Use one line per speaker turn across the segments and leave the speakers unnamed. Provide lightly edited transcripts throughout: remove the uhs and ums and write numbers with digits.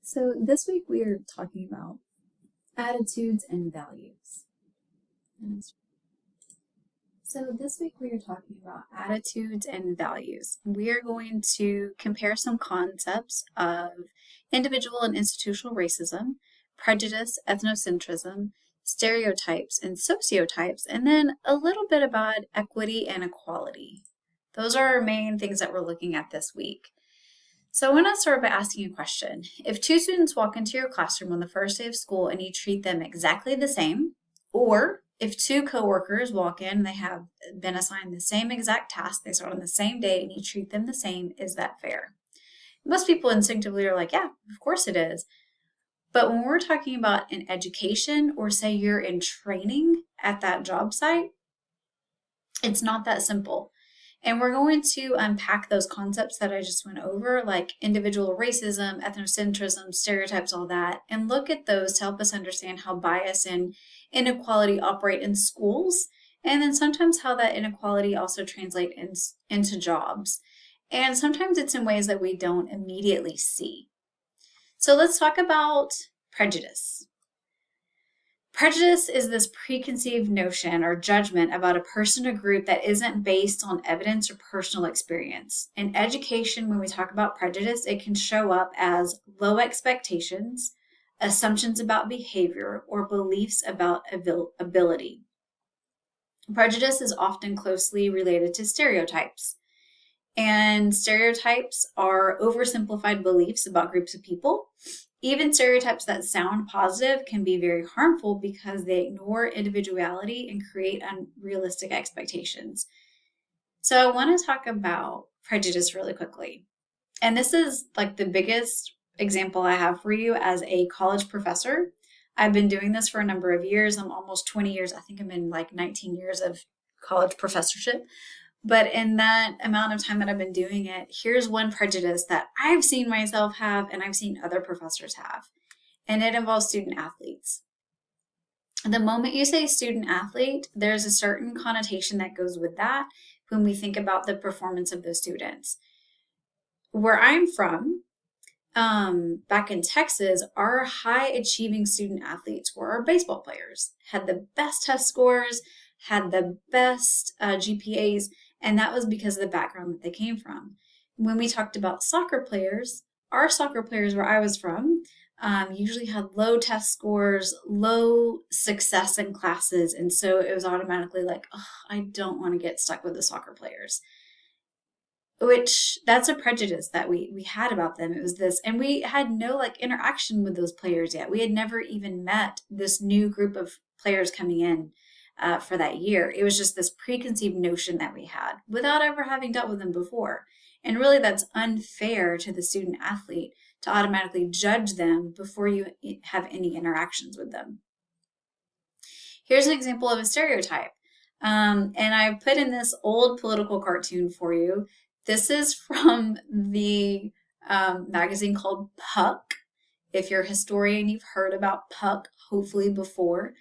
So this week we are talking about attitudes and values. So this week we are talking about attitudes and values. We are going to compare some concepts of individual and institutional racism, prejudice, ethnocentrism, stereotypes, and sociotypes, and then a little bit about equity and equality. Those are our main things that we're looking at this week. So I want to start by asking a question. If two students walk into your classroom on the first day of school and you treat them exactly the same, or if two coworkers walk in and they have been assigned the same exact task, they start on the same day and you treat them the same, is that fair? Most people instinctively are like, yeah, of course it is. But when we're talking about in education, or say you're in training at that job site, it's not that simple. And we're going to unpack those concepts that I just went over, like individual racism, ethnocentrism, stereotypes, all that, and look at those to help us understand how bias and inequality operate in schools, and then sometimes how that inequality also translates into jobs. And sometimes it's in ways that we don't immediately see. So let's talk about prejudice. Prejudice is this preconceived notion or judgment about a person or group that isn't based on evidence or personal experience. In education, when we talk about prejudice, it can show up as low expectations, assumptions about behavior, or beliefs about ability. Prejudice is often closely related to stereotypes. And stereotypes are oversimplified beliefs about groups of people. Even stereotypes that sound positive can be very harmful because they ignore individuality and create unrealistic expectations. So I want to talk about prejudice really quickly. And this is like the biggest example I have for you as a college professor. I've been doing this for a number of years. I'm almost 20 years. I think I'm in like 19 years of college professorship. But in that amount of time that I've been doing it, here's one prejudice that I've seen myself have and I've seen other professors have, and it involves student athletes. The moment you say student athlete, there's a certain connotation that goes with that when we think about the performance of those students. Where I'm from, back in Texas, our high achieving student athletes were our baseball players, had the best test scores, had the best GPAs, and that was because of the background that they came from. When we talked about soccer players, our soccer players where I was from usually had low test scores, low success in classes, and so it was automatically like, oh, I don't want to get stuck with the soccer players. Which that's a prejudice that we had about them. It was this, and we had no like interaction with those players yet. We had never even met this new group of players coming in for that year. It was just this preconceived notion that we had without ever having dealt with them before. And really, that's unfair to the student athlete to automatically judge them before you have any interactions with them. Here's an example of a stereotype. And I put in this old political cartoon for you. This is from the magazine called Puck. If you're a historian, you've heard about Puck, hopefully before.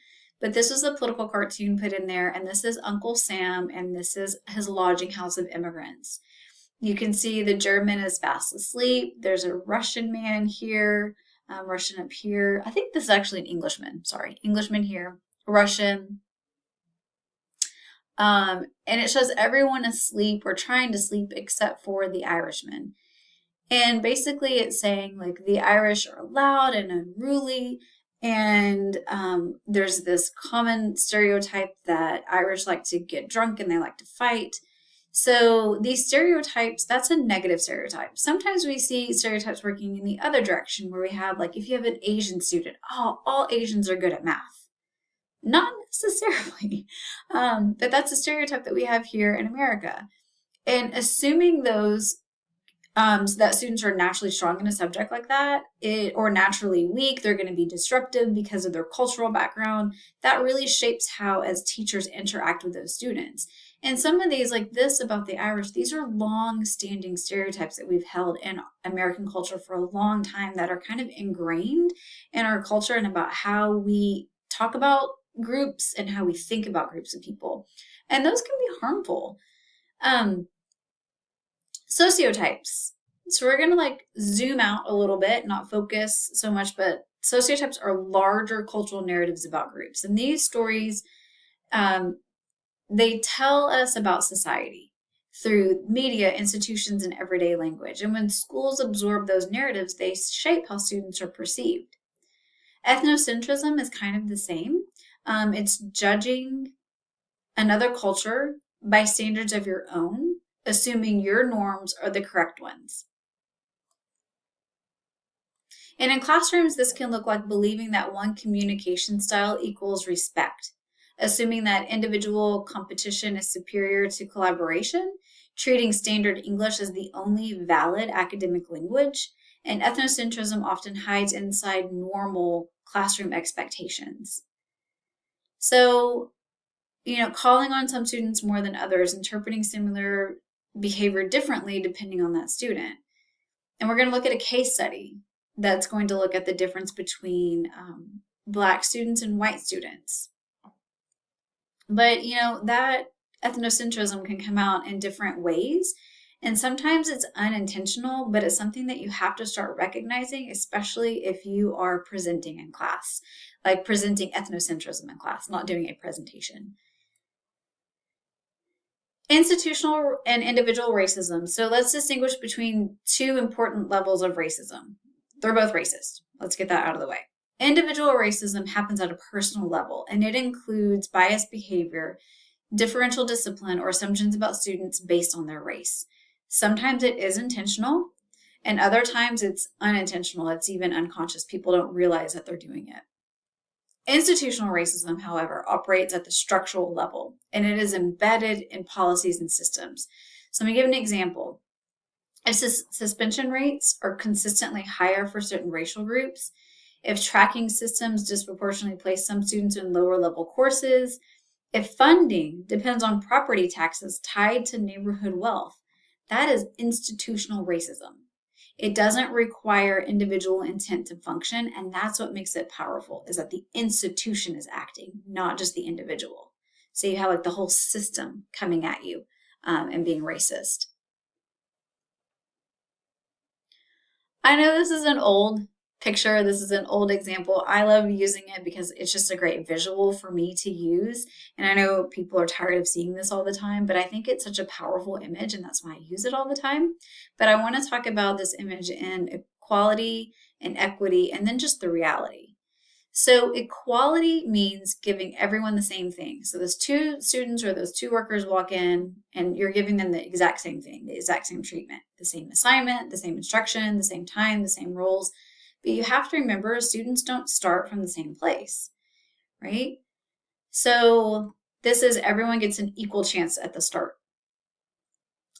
But this was a political cartoon put in there, and this is Uncle Sam, and this is his lodging house of immigrants. You can see the German is fast asleep. There's a Russian man here, Russian up here. I think this is actually an Englishman. Sorry, Englishman here, Russian. And it shows everyone asleep or trying to sleep except for the Irishman. And basically it's saying like the Irish are loud and unruly, and there's this common stereotype that Irish like to get drunk and they like to fight. So these stereotypes, that's a negative stereotype. Sometimes we see stereotypes working in the other direction where we have like, if you have an Asian student, oh, all Asians are good at math. Not necessarily, but that's a stereotype that we have here in America. And assuming those so that students are naturally strong in a subject like that, or naturally weak, they're going to be disruptive because of their cultural background. That really shapes how, as teachers, interact with those students. And some of these, like this about the Irish, these are long-standing stereotypes that we've held in American culture for a long time that are kind of ingrained in our culture and about how we talk about groups and how we think about groups of people. And those can be harmful. Sociotypes. So we're going to like zoom out a little bit, not focus so much, but sociotypes are larger cultural narratives about groups. And these stories, they tell us about society through media, institutions, and everyday language. And when schools absorb those narratives, they shape how students are perceived. Ethnocentrism is kind of the same. It's judging another culture by standards of your own, assuming your norms are the correct ones. And in classrooms, this can look like believing that one communication style equals respect, assuming that individual competition is superior to collaboration, treating standard English as the only valid academic language, and ethnocentrism often hides inside normal classroom expectations. So, calling on some students more than others, interpreting similar behavior differently depending on that student. And we're going to look at a case study that's going to look at the difference between Black students and white students. But, that ethnocentrism can come out in different ways. And sometimes it's unintentional, but it's something that you have to start recognizing, especially if you are presenting in class, like presenting ethnocentrism in class, not doing a presentation. Institutional and individual racism. So let's distinguish between two important levels of racism. They're both racist. Let's get that out of the way. Individual racism happens at a personal level, and it includes biased behavior, differential discipline, or assumptions about students based on their race. Sometimes it is intentional, and other times it's unintentional. It's even unconscious. People don't realize that they're doing it. Institutional racism, however, operates at the structural level, and it is embedded in policies and systems. So let me give an example. If suspension rates are consistently higher for certain racial groups, if tracking systems disproportionately place some students in lower level courses, if funding depends on property taxes tied to neighborhood wealth, that is institutional racism. It doesn't require individual intent to function, and that's what makes it powerful, is that the institution is acting, not just the individual. So you have like the whole system coming at you and being racist. I know this is an old picture. This is an old example. I love using it because it's just a great visual for me to use. And I know people are tired of seeing this all the time, but I think it's such a powerful image and that's why I use it all the time. But I want to talk about this image in equality and equity and then just the reality. So equality means giving everyone the same thing. So those two students or those two workers walk in and you're giving them the exact same thing, the exact same treatment, the same assignment, the same instruction, the same time, the same roles. But you have to remember students don't start from the same place, right? So this is everyone gets an equal chance at the start,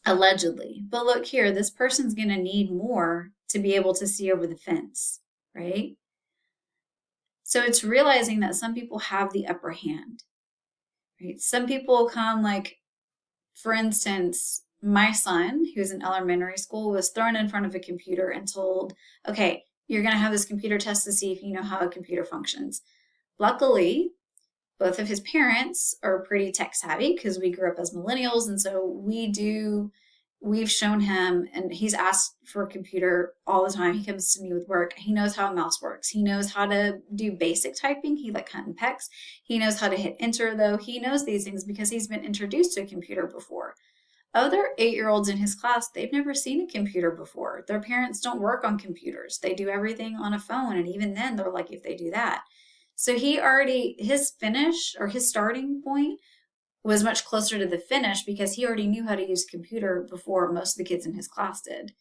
allegedly. But look here, this person's going to need more to be able to see over the fence, right? So it's realizing that some people have the upper hand, right? Some people come like, for instance, my son, who's in elementary school, was thrown in front of a computer and told, okay, you're going to have this computer test to see if you know how a computer functions. Luckily, both of his parents are pretty tech savvy because we grew up as millennials. And so we've shown him, and he's asked for a computer all the time. He comes to me with work. He knows how a mouse works. He knows how to do basic typing. He like hunt and pecks. He knows how to hit enter though. He knows these things because he's been introduced to a computer before. Other 8-year-olds in his class, they've never seen a computer before. Their parents don't work on computers. They do everything on a phone. And even then they're like, if they do that. So his finish or his starting point was much closer to the finish because he already knew how to use a computer before most of the kids in his class did.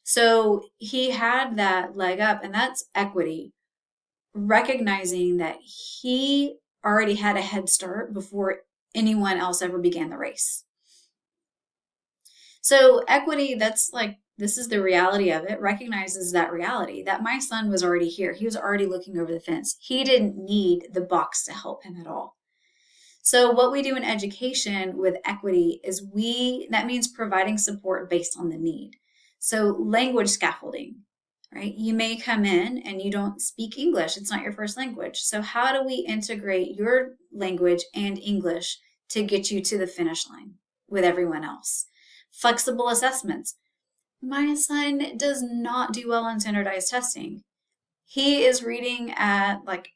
So he had that leg up, and that's equity, recognizing that he already had a head start before anyone else ever began the race. So equity, that's like, this is the reality of it, recognizes that reality that my son was already here. He was already looking over the fence. He didn't need the box to help him at all. So what we do in education with equity is that means providing support based on the need. So language scaffolding, right? You may come in and you don't speak English. It's not your first language. So how do we integrate your language and English to get you to the finish line with everyone else? Flexible assessments. My son does not do well on standardized testing. He is reading at like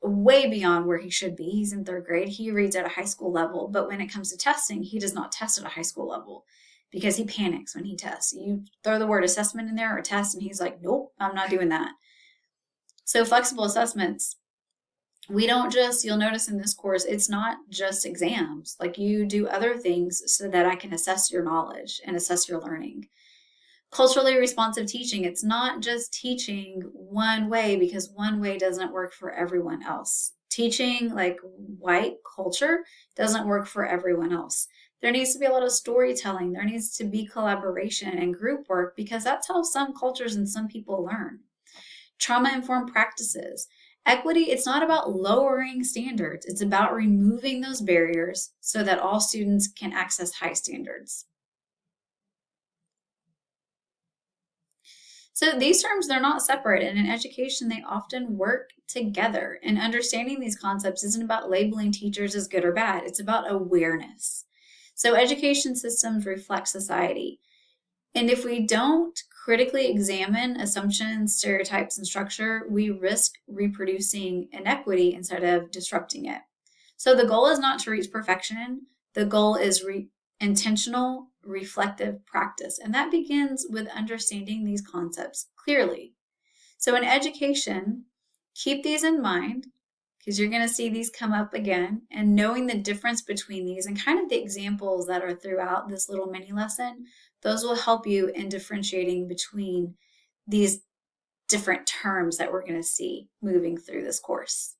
way beyond where he should be. He's in third grade. He reads at a high school level, but when it comes to testing, he does not test at a high school level because he panics when he tests. You throw the word assessment in there or test, and he's like, nope, I'm not doing that. So flexible assessments, we don't just, you'll notice in this course, it's not just exams. Like you do other things so that I can assess your knowledge and assess your learning. Culturally responsive teaching, it's not just teaching one way because one way doesn't work for everyone else. Teaching like white culture doesn't work for everyone else. There needs to be a lot of storytelling. There needs to be collaboration and group work because that's how some cultures and some people learn. Trauma-informed practices. Equity, it's not about lowering standards. It's about removing those barriers so that all students can access high standards. So these terms, they're not separate, and in education, they often work together. And understanding these concepts isn't about labeling teachers as good or bad. It's about awareness. So education systems reflect society. And if we don't critically examine assumptions, stereotypes, and structure, we risk reproducing inequity instead of disrupting it. So the goal is not to reach perfection. The goal is intentional, reflective practice. And that begins with understanding these concepts clearly. So in education, keep these in mind because you're going to see these come up again, and knowing the difference between these and kind of the examples that are throughout this little mini lesson, those will help you in differentiating between these different terms that we're going to see moving through this course.